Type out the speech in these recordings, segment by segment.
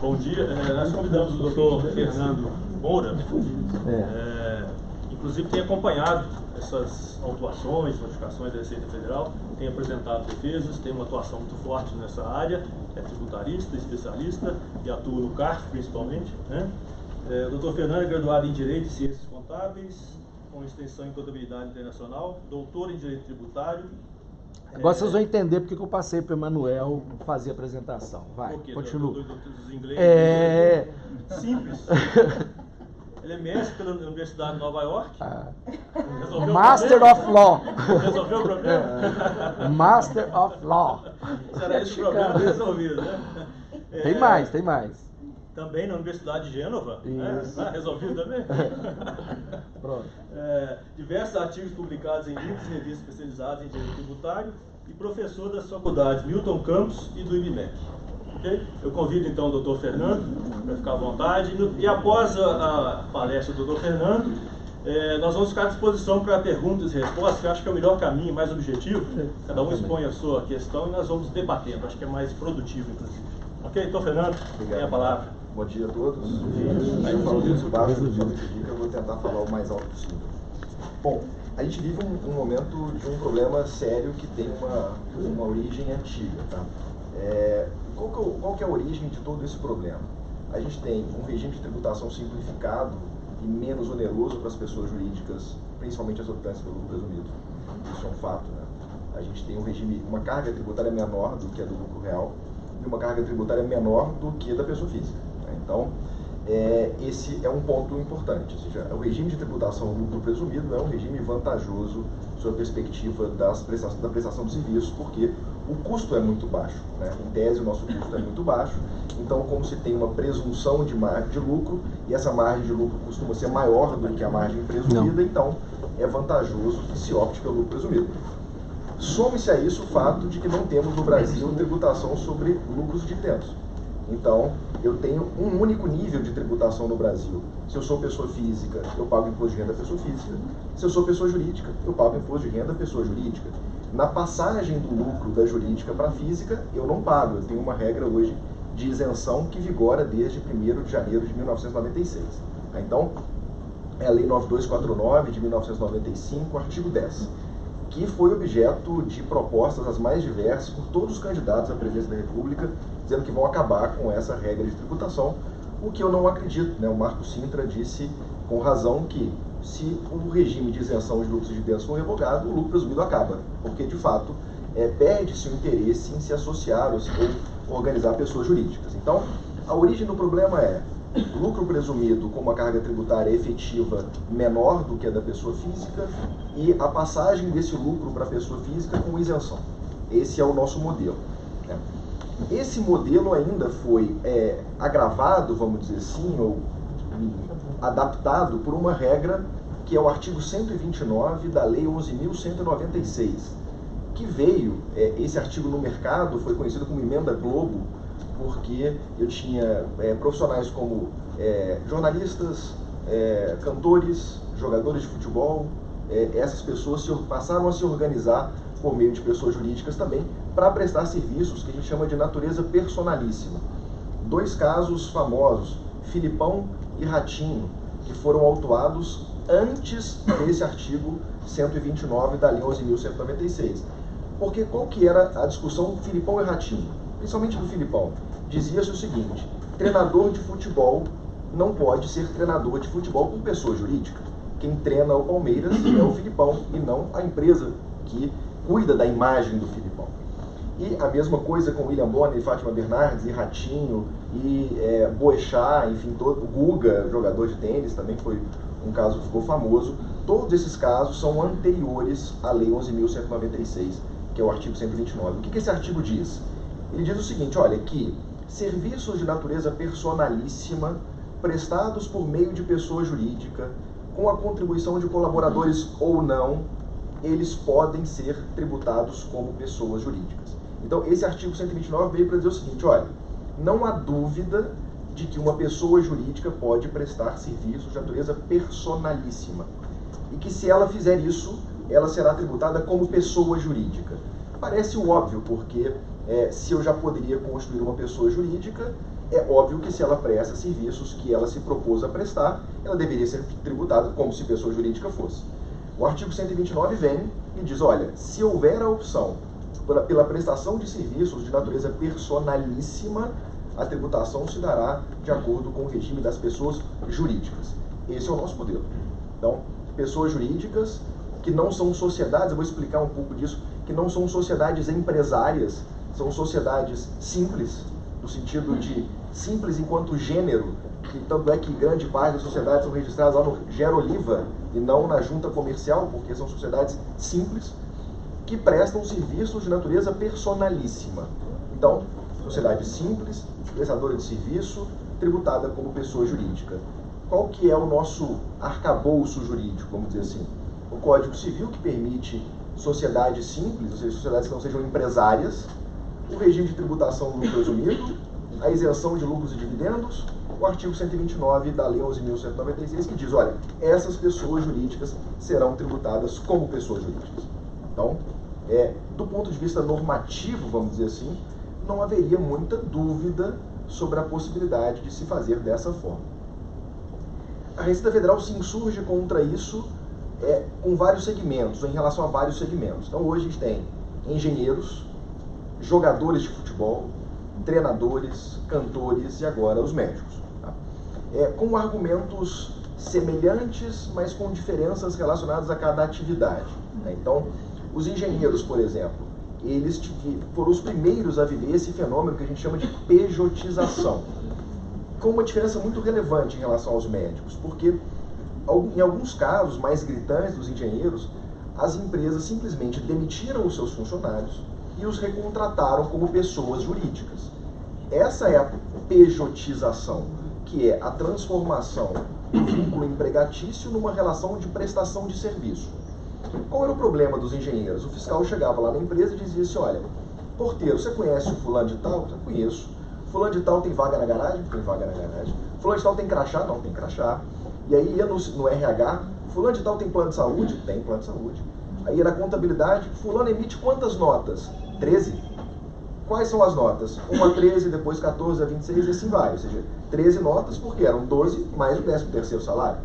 Bom dia. Nós convidamos o doutor Fernando Moura, inclusive tem acompanhado essas autuações, notificações da Receita Federal, tem apresentado defesas, tem uma atuação muito forte nessa área, é tributarista, especialista e atua no CARF principalmente, né? O doutor Fernando é graduado em Direito e Ciências Contábeis, com extensão em Contabilidade Internacional, doutor em Direito Tributário. Agora vocês vão entender porque que eu passei para o Emanuel fazer a apresentação. Vai, continua. Dos ingleses, simples. Ele é mestre pela Universidade de Nova York. Master of Law. Resolveu o problema? Master of Law. Será esse o problema resolvido, né? Tem mais. Também na Universidade de Gênova, né? Resolvido também? Pronto. Diversos artigos publicados em livros e revistas especializados em direito tributário e professor das faculdades Milton Campos e do IBMEC. Okay? Eu convido então o doutor Fernando para ficar à vontade e após a palestra do doutor Fernando, nós vamos ficar à disposição para perguntas e respostas, que eu acho que é o melhor caminho, mais objetivo. Cada um expõe a sua questão e nós vamos debatendo, acho que é mais produtivo, inclusive. Ok, doutor Fernando, tem a palavra. Bom dia a todos. Eu falo muito baixo, eu vou tentar falar o mais alto possível. Bom, a gente vive um momento de um problema sério que tem uma origem antiga, tá? Qual que é a origem de todo esse problema? A gente tem um regime de tributação simplificado e menos oneroso para as pessoas jurídicas, principalmente as optantes pelo lucro presumido. Isso é um fato, né? A gente tem uma carga tributária menor do que a do lucro real e uma carga tributária menor do que a da pessoa física. Então, esse é um ponto importante, ou seja, o regime de tributação do lucro presumido é um regime vantajoso sob a perspectiva da prestação de serviços, porque o custo é muito baixo, né? Em tese, o nosso custo é muito baixo, então, como se tem uma presunção de margem de lucro, e essa margem de lucro costuma ser maior do que a margem presumida, então é vantajoso que se opte pelo lucro presumido. Some-se a isso o fato de que não temos no Brasil tributação sobre lucros e dividendos. Então, eu tenho um único nível de tributação no Brasil. Se eu sou pessoa física, eu pago imposto de renda pessoa física. Se eu sou pessoa jurídica, eu pago imposto de renda pessoa jurídica. Na passagem do lucro da jurídica para a física, eu não pago. Eu tenho uma regra hoje de isenção que vigora desde 1º de janeiro de 1996. Então, é a Lei 9249 de 1995, artigo 10. Que foi objeto de propostas as mais diversas por todos os candidatos à presidência da República, dizendo que vão acabar com essa regra de tributação, o que eu não acredito, né? O Marco Sintra disse com razão que se o regime de isenção de lucros e dividendos for revogado, o lucro presumido acaba, porque de fato perde-se o interesse em se associar ou organizar pessoas jurídicas. Então, a origem do problema é lucro presumido com uma carga tributária efetiva menor do que a da pessoa física e a passagem desse lucro para a pessoa física com isenção. Esse é o nosso modelo, né? Esse modelo ainda foi agravado, vamos dizer assim, ou adaptado por uma regra que é o artigo 129 da Lei 11.196, que veio, esse artigo no mercado foi conhecido como Emenda Globo, porque eu tinha profissionais como jornalistas, cantores, jogadores de futebol, essas pessoas passaram a se organizar por meio de pessoas jurídicas também para prestar serviços que a gente chama de natureza personalíssima. 2 casos famosos, Filipão e Ratinho, que foram autuados antes desse artigo 129 da Lei 11.196. Porque qual que era a discussão do Filipão e Ratinho? Principalmente do Filipão. Dizia-se o seguinte: treinador de futebol não pode ser treinador de futebol com pessoa jurídica. Quem treina o Palmeiras é o Filipão e não a empresa que cuida da imagem do Filipão. E a mesma coisa com William Bonner, Fátima Bernardes, e Ratinho, e Boechat, enfim, o Guga, jogador de tênis, também foi um caso que ficou famoso. Todos esses casos são anteriores à Lei 11.196, que é o artigo 129. O que esse artigo diz? Ele diz o seguinte, olha, que serviços de natureza personalíssima prestados por meio de pessoa jurídica, com a contribuição de colaboradores ou não, eles podem ser tributados como pessoas jurídicas. Então, esse artigo 129 veio para dizer o seguinte, olha, não há dúvida de que uma pessoa jurídica pode prestar serviços de natureza personalíssima. E que se ela fizer isso, ela será tributada como pessoa jurídica. Parece óbvio, porque se eu já poderia constituir uma pessoa jurídica, é óbvio que se ela presta serviços que ela se propôs a prestar, ela deveria ser tributada como se pessoa jurídica fosse. O artigo 129 vem e diz, olha, se houver a opção pela prestação de serviços de natureza personalíssima, a tributação se dará de acordo com o regime das pessoas jurídicas. Esse é o nosso modelo. Então, pessoas jurídicas que não são sociedades, eu vou explicar um pouco disso, que não são sociedades empresárias, são sociedades simples, no sentido de simples enquanto gênero, que tanto é que grande parte das sociedades são registradas lá no Geroliva e não na junta comercial, porque são sociedades simples, que prestam serviços de natureza personalíssima. Então, sociedade simples, prestadora de serviço, tributada como pessoa jurídica. Qual que é o nosso arcabouço jurídico, vamos dizer assim? O Código Civil, que permite sociedades simples, ou seja, sociedades que não sejam empresárias, o regime de tributação do lucro presumido, a isenção de lucros e dividendos, o artigo 129 da Lei 11.196, que diz, olha, essas pessoas jurídicas serão tributadas como pessoas jurídicas. Então, do ponto de vista normativo, vamos dizer assim, não haveria muita dúvida sobre a possibilidade de se fazer dessa forma. A Receita Federal se insurge contra isso com vários segmentos, em relação a vários segmentos. Então, hoje a gente tem engenheiros, jogadores de futebol, treinadores, cantores e agora os médicos. Tá? Com argumentos semelhantes, mas com diferenças relacionadas a cada atividade. Né? Então, os engenheiros, por exemplo, eles foram os primeiros a viver esse fenômeno que a gente chama de pejotização, com uma diferença muito relevante em relação aos médicos, porque em alguns casos mais gritantes dos engenheiros, as empresas simplesmente demitiram os seus funcionários e os recontrataram como pessoas jurídicas. Essa é a pejotização, que é a transformação do vínculo empregatício numa relação de prestação de serviço. Qual era o problema dos engenheiros? O fiscal chegava lá na empresa e dizia assim, olha, porteiro, você conhece o fulano de tal? Eu conheço. Fulano de tal tem vaga na garagem? Tem vaga na garagem. Fulano de tal tem crachá? Não, tem crachá. E aí ia no RH, fulano de tal tem plano de saúde? Tem plano de saúde. Aí na contabilidade, fulano emite quantas notas? 13. Quais são as notas? 1 a 13, depois 14 a 26 e assim vai. Ou seja, 13 notas porque eram 12 mais o 13º salário.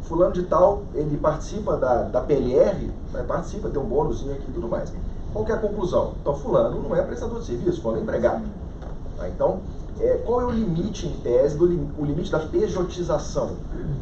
Fulano de tal, ele participa da PLR, né, participa, tem um bônusinho aqui e tudo mais. Qual que é a conclusão? Então, fulano não é prestador de serviço, fulano é empregado. Tá? Então, qual é o limite, em tese, o limite da pejotização?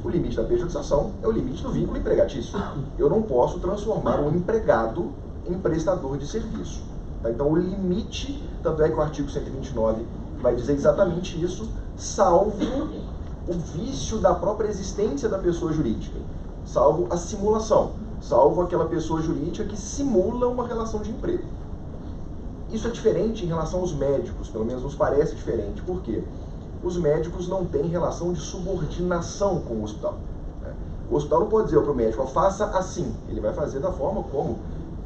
O limite da pejotização é o limite do vínculo empregatício. Eu não posso transformar um empregado em prestador de serviço. Tá? Então, o limite, tanto é que o artigo 129 vai dizer exatamente isso, salvo o vício da própria existência da pessoa jurídica, salvo a simulação, salvo aquela pessoa jurídica que simula uma relação de emprego. Isso é diferente em relação aos médicos, pelo menos nos parece diferente. Por quê? Os médicos não têm relação de subordinação com o hospital. Né? O hospital não pode dizer para o médico, faça assim. Ele vai fazer da forma como,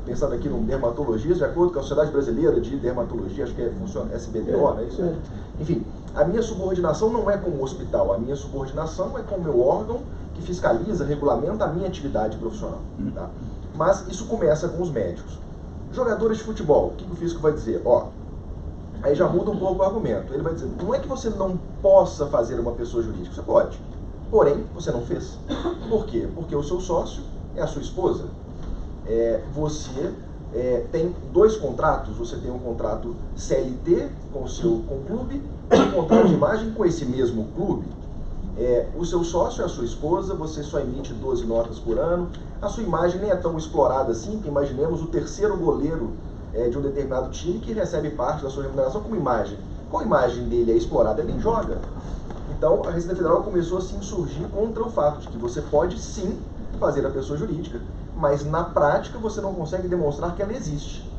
pensando aqui num dermatologista, de acordo com a Sociedade Brasileira de Dermatologia, acho que funciona SBDO, não é isso? Enfim, a minha subordinação não é com o hospital, a minha subordinação é com o meu órgão que fiscaliza, regulamenta a minha atividade profissional. Tá? Mas isso começa com os médicos. Jogadores de futebol, o que o físico vai dizer? Aí já muda um pouco o argumento. Ele vai dizer, não é que você não possa fazer uma pessoa jurídica, você pode. Porém, você não fez. Por quê? Porque o seu sócio é a sua esposa. Você tem 2 contratos, você tem um contrato CLT com o clube e um contrato de imagem com esse mesmo clube. O seu sócio é a sua esposa, você só emite 12 notas por ano, a sua imagem nem é tão explorada assim, que imaginemos o terceiro goleiro de um determinado time que recebe parte da sua remuneração como imagem. Qual imagem dele é explorada? Ele nem joga. Então a Receita Federal começou a se insurgir contra o fato de que você pode sim fazer a pessoa jurídica, mas na prática você não consegue demonstrar que ela existe.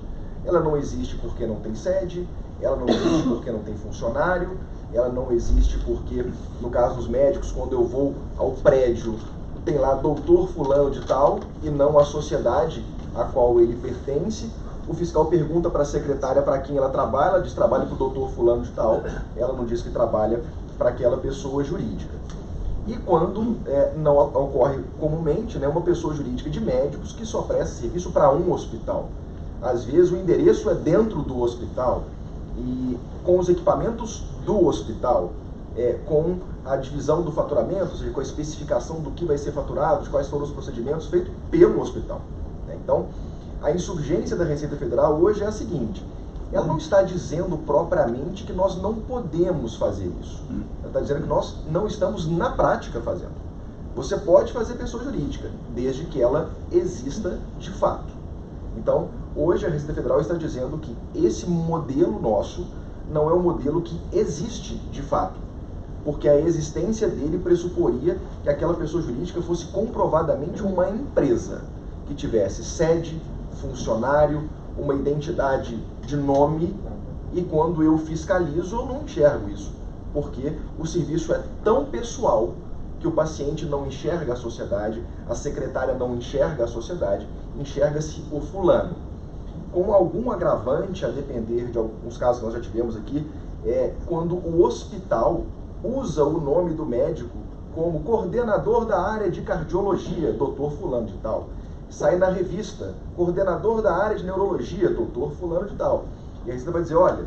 Ela não existe porque não tem sede, ela não existe porque não tem funcionário, ela não existe porque, no caso dos médicos, quando eu vou ao prédio, tem lá doutor fulano de tal e não a sociedade a qual ele pertence. O fiscal pergunta para a secretária para quem ela trabalha, ela diz que trabalha para o doutor fulano de tal, ela não diz que trabalha para aquela pessoa jurídica. E quando não ocorre comumente, uma pessoa jurídica de médicos que só presta serviço para um hospital. Às vezes o endereço é dentro do hospital e com os equipamentos do hospital com a divisão do faturamento, ou seja, com a especificação do que vai ser faturado, de quais foram os procedimentos feitos pelo hospital. Então, a insurgência da Receita Federal hoje é a seguinte: ela não está dizendo propriamente que nós não podemos fazer isso. Ela está dizendo que nós não estamos na prática fazendo. Você pode fazer pessoa jurídica, desde que ela exista de fato. Então, hoje a Receita Federal está dizendo que esse modelo nosso não é um modelo que existe de fato, porque a existência dele pressuporia que aquela pessoa jurídica fosse comprovadamente uma empresa, que tivesse sede, funcionário, uma identidade de nome, e quando eu fiscalizo eu não enxergo isso, porque o serviço é tão pessoal que o paciente não enxerga a sociedade, a secretária não enxerga a sociedade, enxerga-se o fulano. Com algum agravante, a depender de alguns casos que nós já tivemos aqui, quando o hospital usa o nome do médico como coordenador da área de cardiologia, doutor fulano de tal. Sai na revista, coordenador da área de neurologia, doutor fulano de tal. E aí você vai dizer, olha,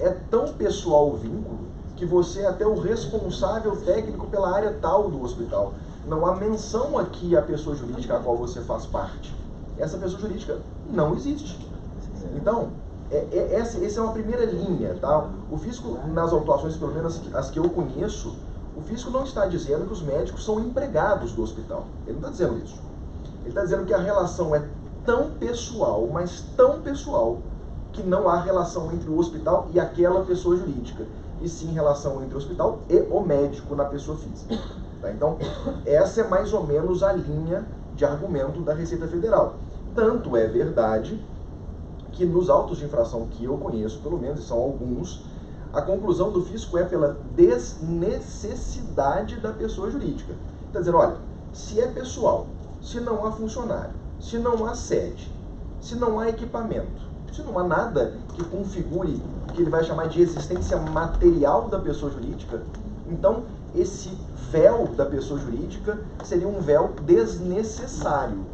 é tão pessoal o vínculo que você é até o responsável técnico pela área tal do hospital. Não há menção aqui à pessoa jurídica a qual você faz parte. Essa pessoa jurídica não existe. Então, essa é uma primeira linha, tá? O fisco, nas autuações, pelo menos as que eu conheço, o fisco não está dizendo que os médicos são empregados do hospital. Ele não está dizendo isso. Ele está dizendo que a relação é tão pessoal, mas tão pessoal, que não há relação entre o hospital e aquela pessoa jurídica, e sim relação entre o hospital e o médico na pessoa física. Tá? Então, essa é mais ou menos a linha de argumento da Receita Federal. Tanto é verdade que nos autos de infração que eu conheço, pelo menos, e são alguns, a conclusão do fisco é pela desnecessidade da pessoa jurídica. Está dizendo, olha, se é pessoal, se não há funcionário, se não há sede, se não há equipamento, se não há nada que configure o que ele vai chamar de existência material da pessoa jurídica, então esse véu da pessoa jurídica seria um véu desnecessário.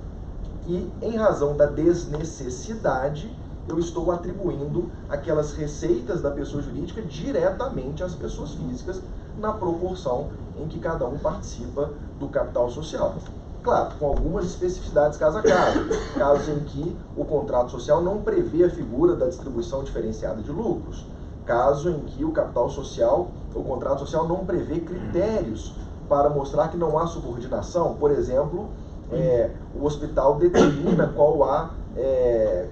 E, em razão da desnecessidade, eu estou atribuindo aquelas receitas da pessoa jurídica diretamente às pessoas físicas, na proporção em que cada um participa do capital social. Claro, com algumas especificidades caso a caso. Casos em que o contrato social não prevê a figura da distribuição diferenciada de lucros. Caso em que o capital social, o contrato social não prevê critérios para mostrar que não há subordinação. Por exemplo, o hospital determina qual a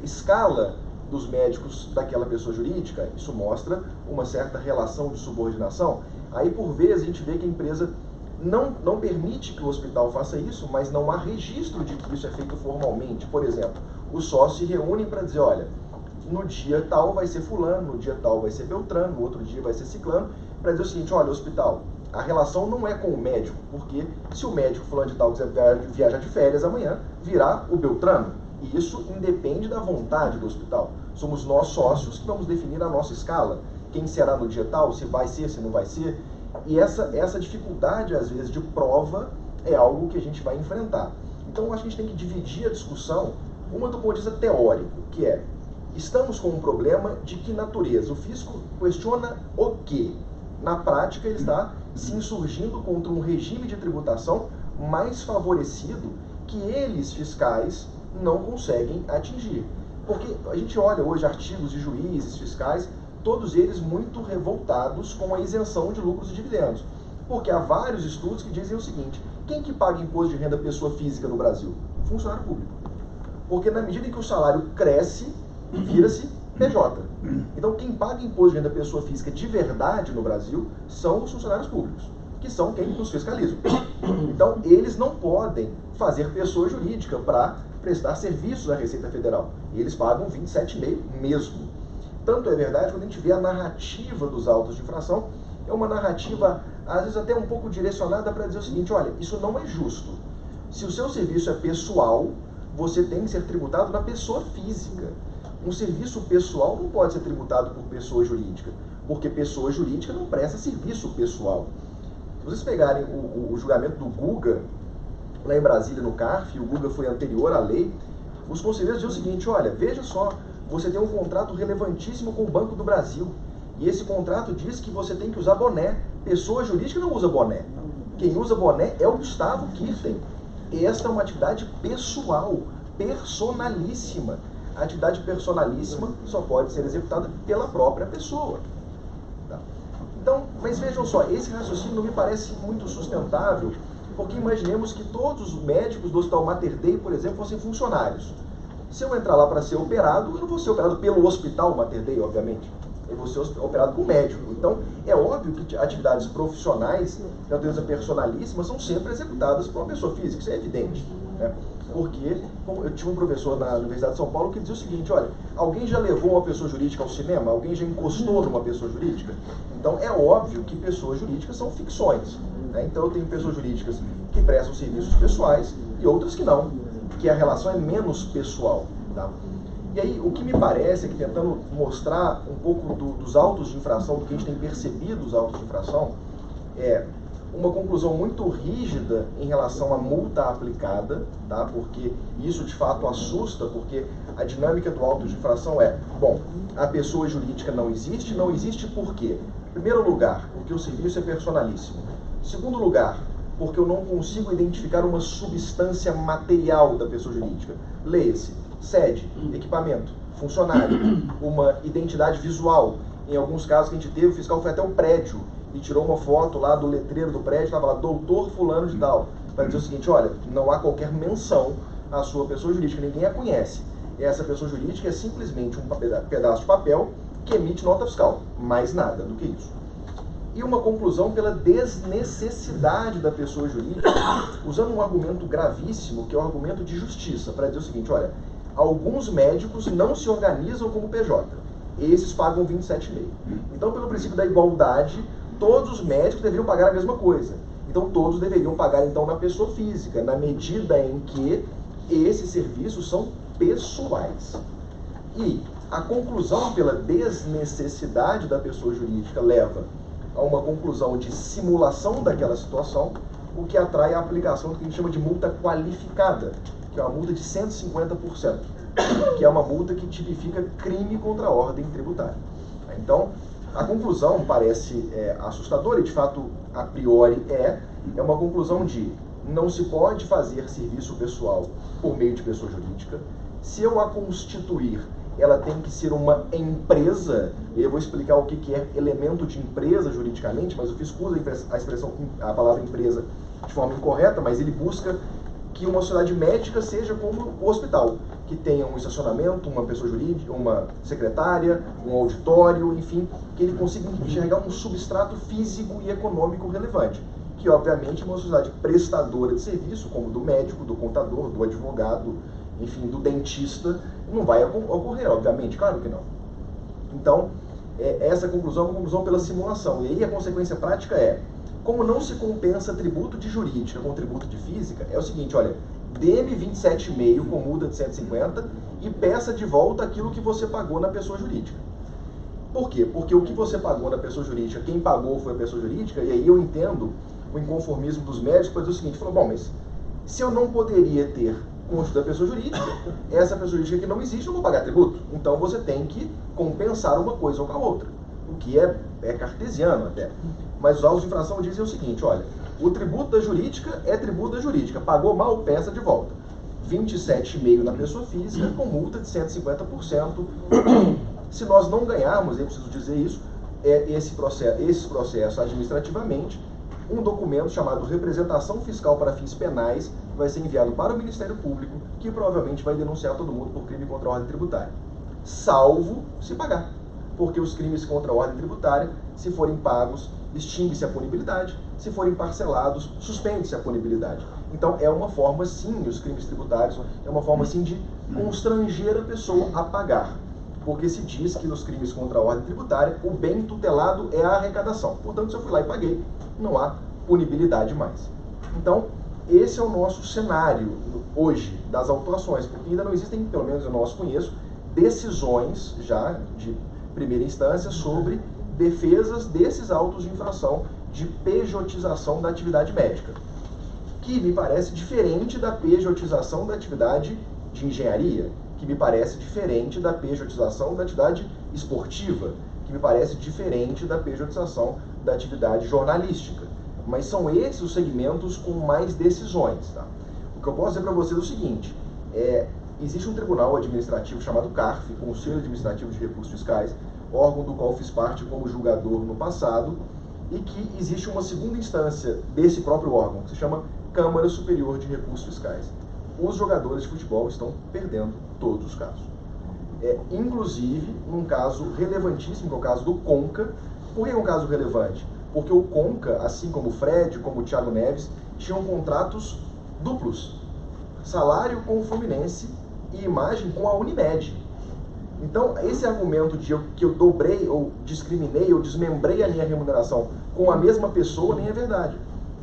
escala dos médicos daquela pessoa jurídica. Isso mostra uma certa relação de subordinação. Aí, por vezes, a gente vê que a empresa não permite que o hospital faça isso, mas não há registro de que isso é feito formalmente. Por exemplo, os sócios se reúnem para dizer, olha, no dia tal vai ser fulano, no dia tal vai ser Beltrano, no outro dia vai ser ciclano, para dizer o seguinte, olha, hospital, a relação não é com o médico, porque se o médico fulano de tal quiser viajar de férias amanhã, virá o Beltrano. E isso independe da vontade do hospital. Somos nós sócios que vamos definir a nossa escala. Quem será no dia tal, se vai ser, se não vai ser. E essa dificuldade, às vezes, de prova é algo que a gente vai enfrentar. Então, acho que a gente tem que dividir a discussão, uma do ponto de vista teórico, que é, estamos com um problema de que natureza? O fisco questiona o quê? Na prática, ele está se insurgindo contra um regime de tributação mais favorecido que eles, fiscais, não conseguem atingir. Porque a gente olha hoje artigos de juízes, fiscais, todos eles muito revoltados com a isenção de lucros e dividendos. Porque há vários estudos que dizem o seguinte, quem que paga imposto de renda pessoa física no Brasil? Funcionário público. Porque na medida em que o salário cresce, vira-se PJ. Então quem paga imposto de renda pessoa física de verdade no Brasil são os funcionários públicos, que são quem nos fiscalizam. Então eles não podem fazer pessoa jurídica para prestar serviços à Receita Federal. E eles pagam 27,5% mesmo. Tanto é verdade, quando a gente vê a narrativa dos autos de infração, é uma narrativa, às vezes até um pouco direcionada para dizer o seguinte, olha, isso não é justo. Se o seu serviço é pessoal, você tem que ser tributado na pessoa física. Um serviço pessoal não pode ser tributado por pessoa jurídica, porque pessoa jurídica não presta serviço pessoal. Se vocês pegarem o julgamento do Guga, lá em Brasília, no CARF, o Guga foi anterior à lei, os conselheiros diziam o seguinte, olha, veja só, você tem um contrato relevantíssimo com o Banco do Brasil, E esse contrato diz que você tem que usar boné. Pessoa jurídica não usa boné. Quem usa boné é o Gustavo Kirten. Esta é uma atividade pessoal, personalíssima. A atividade personalíssima só pode ser executada pela própria pessoa. Tá? Então, mas vejam só, esse raciocínio não me parece muito sustentável, porque imaginemos que todos os médicos do Hospital Mater Dei, por exemplo, fossem funcionários. Se eu entrar lá para ser operado, eu não vou ser operado pelo Hospital Mater Dei, obviamente. Eu vou ser operado por médico. Então, é óbvio que atividades profissionais, de natureza personalíssima, são sempre executadas por uma pessoa física. Isso é evidente. Né? Porque eu tinha um professor na Universidade de São Paulo que dizia o seguinte, olha, alguém já levou uma pessoa jurídica ao cinema? Alguém já encostou numa pessoa jurídica? Então, é óbvio que pessoas jurídicas são ficções. Né? Então, eu tenho pessoas jurídicas que prestam serviços pessoais e outras que não, que a relação é menos pessoal. Tá? E aí, o que me parece é que, tentando mostrar um pouco dos autos de infração, do que a gente tem percebido dos autos de infração, é uma conclusão muito rígida em relação à multa aplicada, tá? Porque isso de fato assusta, porque a dinâmica do auto de infração é, bom, a pessoa jurídica não existe por quê? Em primeiro lugar, porque o serviço é personalíssimo. Em segundo lugar, porque eu não consigo identificar uma substância material da pessoa jurídica. Leia-se, sede, equipamento, funcionário, uma identidade visual. Em alguns casos que a gente teve, o fiscal foi até o prédio e tirou uma foto lá do letreiro do prédio, estava lá, doutor fulano de tal, para dizer o seguinte, olha, não há qualquer menção à sua pessoa jurídica, ninguém a conhece. Essa pessoa jurídica é simplesmente um pedaço de papel que emite nota fiscal, mais nada do que isso. E uma conclusão pela desnecessidade da pessoa jurídica, usando um argumento gravíssimo, que é o argumento de justiça, para dizer o seguinte, olha, alguns médicos não se organizam como PJ, esses pagam 27,5. Então, pelo princípio da igualdade, todos os médicos deveriam pagar a mesma coisa. Então, todos deveriam pagar, então, na pessoa física, na medida em que esses serviços são pessoais. E a conclusão pela desnecessidade da pessoa jurídica leva a uma conclusão de simulação daquela situação, o que atrai a aplicação do que a gente chama de multa qualificada, que é uma multa de 150%, que é uma multa que tipifica crime contra a ordem tributária. Então, a conclusão parece assustadora, e de fato, a priori é uma conclusão de não se pode fazer serviço pessoal por meio de pessoa jurídica. Se eu a constituir, ela tem que ser uma empresa, e eu vou explicar o que é elemento de empresa juridicamente, mas o fisco usa a palavra empresa de forma incorreta, mas ele busca que uma sociedade médica seja como o hospital, que tenha um estacionamento, uma pessoa jurídica, uma secretária, um auditório, enfim, que ele consiga enxergar um substrato físico e econômico relevante, que obviamente uma sociedade prestadora de serviço, como do médico, do contador, do advogado, enfim, do dentista, não vai ocorrer, obviamente, claro que não. Então, essa conclusão é uma conclusão pela simulação, e aí a consequência prática é, como não se compensa tributo de jurídica com tributo de física, é o seguinte, olha, dê-me 27,5 com multa de 150 e peça de volta aquilo que você pagou na pessoa jurídica. Por quê? Porque o que você pagou na pessoa jurídica, quem pagou foi a pessoa jurídica, e aí eu entendo o inconformismo dos médicos para dizer o seguinte, falou, bom, mas se eu não poderia ter custo da pessoa jurídica, essa pessoa jurídica que não existe, eu não vou pagar tributo. Então você tem que compensar uma coisa ou com a outra, o que é cartesiano até. Mas os autos de infração dizem o seguinte, olha, o tributo da jurídica é tributo da jurídica, pagou mal, peça de volta. 27,5 na pessoa física, com multa de 150%. Se nós não ganharmos, eu preciso dizer isso, esse processo administrativamente, um documento chamado Representação Fiscal para Fins Penais vai ser enviado para o Ministério Público, que provavelmente vai denunciar todo mundo por crime contra a ordem tributária. Salvo se pagar. Porque os crimes contra a ordem tributária, se forem pagos, extingue-se a punibilidade, se forem parcelados, suspende-se a punibilidade. Então é uma forma sim, os crimes tributários, é uma forma sim de constranger a pessoa a pagar. Porque se diz que nos crimes contra a ordem tributária, o bem tutelado é a arrecadação. Portanto, se eu fui lá e paguei, não há punibilidade mais. Então, esse é o nosso cenário hoje das autuações, porque ainda não existem, pelo menos eu não as conheço, decisões já de primeira instância sobre defesas desses autos de infração de pejotização da atividade médica, que me parece diferente da pejotização da atividade de engenharia, que me parece diferente da pejotização da atividade esportiva, que me parece diferente da pejotização da atividade jornalística. Mas são esses os segmentos com mais decisões. Tá? O que eu posso dizer para vocês é o seguinte, existe um tribunal administrativo chamado CARF, Conselho Administrativo de Recursos Fiscais, órgão do qual fiz parte como julgador no passado, e que existe uma segunda instância desse próprio órgão, que se chama Câmara Superior de Recursos Fiscais. Os jogadores de futebol estão perdendo todos os casos. Inclusive, num caso relevantíssimo, que é o caso do Conca. Por que é um caso relevante? Porque o Conca, assim como o Fred, como o Thiago Neves, tinham contratos duplos. Salário com o Fluminense e imagem com a Unimed. Então, esse argumento de que eu dobrei, ou discriminei, ou desmembrei a minha remuneração com a mesma pessoa, nem é verdade.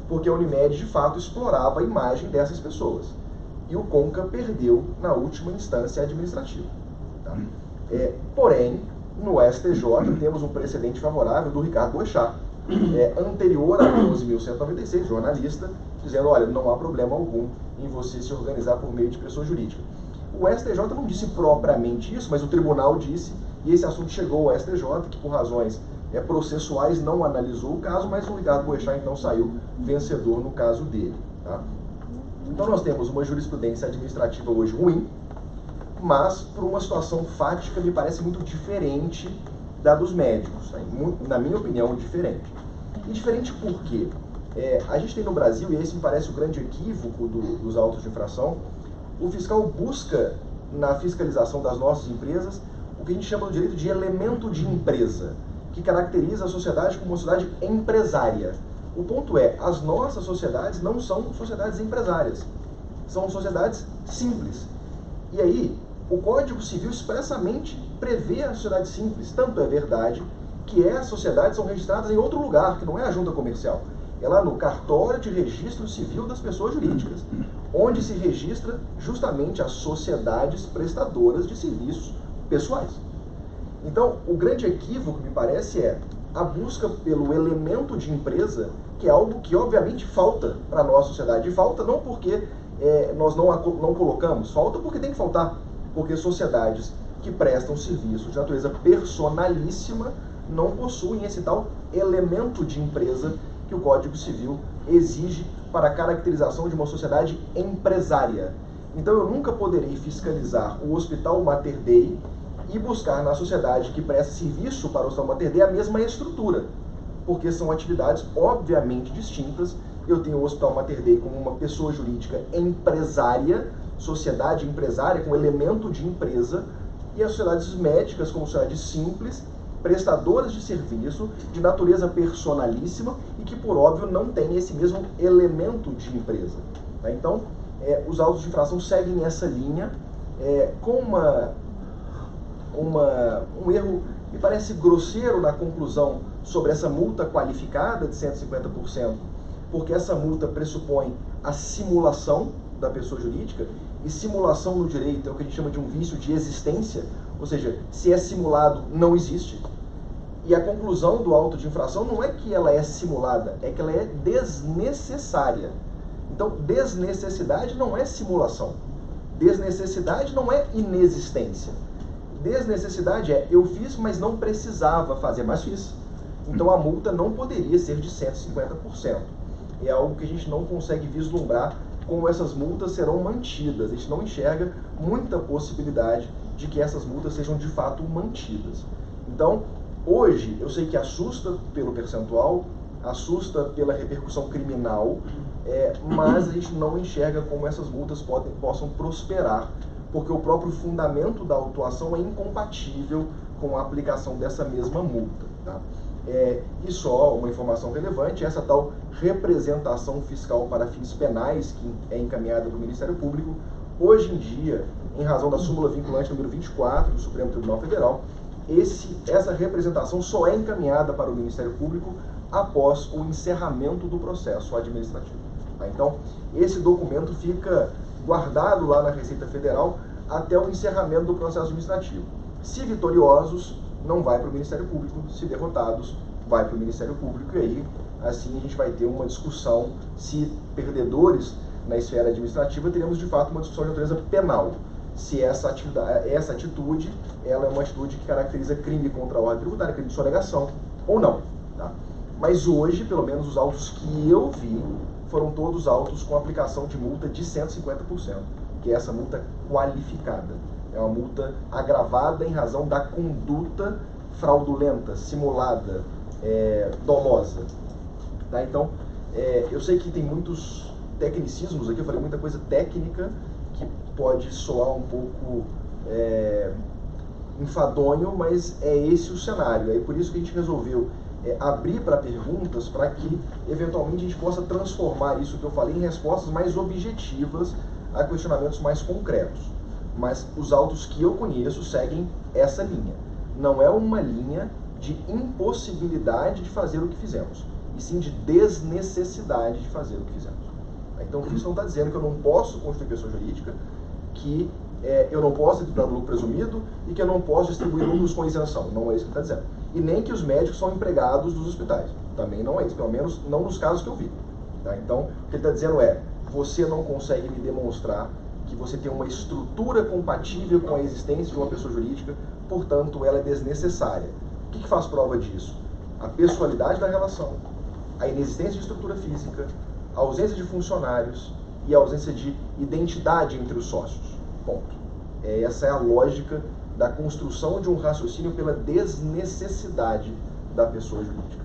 Porque a Unimed, de fato, explorava a imagem dessas pessoas. E o Conca perdeu na última instância administrativa. Tá? Porém, no STJ, temos um precedente favorável do Ricardo Boechat, anterior a 12.196, jornalista, dizendo, olha, não há problema algum em você se organizar por meio de pessoa jurídica. O STJ não disse propriamente isso, mas o tribunal disse, e esse assunto chegou ao STJ, que por razões processuais não analisou o caso, mas o Ricardo Boechat então saiu vencedor no caso dele. Tá? Então nós temos uma jurisprudência administrativa hoje ruim, mas por uma situação fática me parece muito diferente da dos médicos, tá? Na minha opinião, diferente. E diferente por quê? A gente tem no Brasil, e esse me parece o grande equívoco dos autos de infração, o fiscal busca, na fiscalização das nossas empresas, o que a gente chama no direito de elemento de empresa, que caracteriza a sociedade como uma sociedade empresária. O ponto é, as nossas sociedades não são sociedades empresárias, são sociedades simples. E aí, o Código Civil expressamente prevê a sociedade simples, tanto é verdade que essas sociedades são registradas em outro lugar, que não é a junta comercial. É lá no cartório de registro civil das pessoas jurídicas, onde se registra justamente as sociedades prestadoras de serviços pessoais. Então, o grande equívoco, me parece, é a busca pelo elemento de empresa, que é algo que, obviamente, falta para a nossa sociedade. E falta não porque nós não colocamos, falta porque tem que faltar. Porque sociedades que prestam serviços de natureza personalíssima não possuem esse tal elemento de empresa que o Código Civil exige para a caracterização de uma sociedade empresária. Então eu nunca poderei fiscalizar o Hospital Mater Dei e buscar na sociedade que presta serviço para o Hospital Mater Dei a mesma estrutura, porque são atividades obviamente distintas. Eu tenho o Hospital Mater Dei como uma pessoa jurídica empresária, sociedade empresária com elemento de empresa, e as sociedades médicas como sociedades simples, prestadoras de serviço de natureza personalíssima e que, por óbvio, não tem esse mesmo elemento de empresa. Tá? Então, os autos de infração seguem essa linha com um erro, me parece grosseiro na conclusão sobre essa multa qualificada de 150%, porque essa multa pressupõe a simulação da pessoa jurídica, e simulação no direito é o que a gente chama de um vício de existência, ou seja, se é simulado, não existe. E a conclusão do auto de infração não é que ela é simulada, é que ela é desnecessária. Então, desnecessidade não é simulação. Desnecessidade não é inexistência. Desnecessidade é eu fiz, mas não precisava fazer, mas fiz. Então a multa não poderia ser de 150%. É algo que a gente não consegue vislumbrar como essas multas serão mantidas. A gente não enxerga muita possibilidade de que essas multas sejam de fato mantidas. Então, hoje, eu sei que assusta pelo percentual, assusta pela repercussão criminal, mas a gente não enxerga como essas multas possam prosperar, porque o próprio fundamento da autuação é incompatível com a aplicação dessa mesma multa. Tá? E só uma informação relevante, essa tal representação fiscal para fins penais, que é encaminhada pelo Ministério Público, hoje em dia, em razão da súmula vinculante número 24 do Supremo Tribunal Federal, essa representação só é encaminhada para o Ministério Público após o encerramento do processo administrativo. Tá? Então, esse documento fica guardado lá na Receita Federal até o encerramento do processo administrativo. Se vitoriosos, não vai para o Ministério Público; se derrotados, vai para o Ministério Público, e aí, assim, a gente vai ter uma discussão. Se perdedores na esfera administrativa, teremos de fato uma discussão de natureza penal. se essa atitude ela é uma atitude que caracteriza crime contra a ordem tributária, crime de sonegação, ou não. Tá? Mas hoje, pelo menos os autos que eu vi, foram todos autos com aplicação de multa de 150%, que é essa multa qualificada. É uma multa agravada em razão da conduta fraudulenta, simulada, dolosa. Tá? Então, eu sei que tem muitos tecnicismos aqui, eu falei muita coisa técnica, que pode soar um pouco enfadonho, mas é esse o cenário. É por isso que a gente resolveu abrir para perguntas, para que eventualmente a gente possa transformar isso que eu falei em respostas mais objetivas a questionamentos mais concretos. Mas os autos que eu conheço seguem essa linha. Não é uma linha de impossibilidade de fazer o que fizemos, e sim de desnecessidade de fazer o que fizemos. Então isso não está dizendo que eu não posso constituir pessoa jurídica, que eu não posso tributar no lucro presumido e que eu não posso distribuir lucros com isenção. Não é isso que está dizendo. E nem que os médicos são empregados dos hospitais. Também não é isso, pelo menos não nos casos que eu vi. Tá? Então, o que ele está dizendo é, você não consegue me demonstrar que você tem uma estrutura compatível com a existência de uma pessoa jurídica, portanto, ela é desnecessária. O que faz prova disso? A pessoalidade da relação, a inexistência de estrutura física, a ausência de funcionários e a ausência de identidade entre os sócios. Ponto. Essa é a lógica da construção de um raciocínio pela desnecessidade da pessoa jurídica.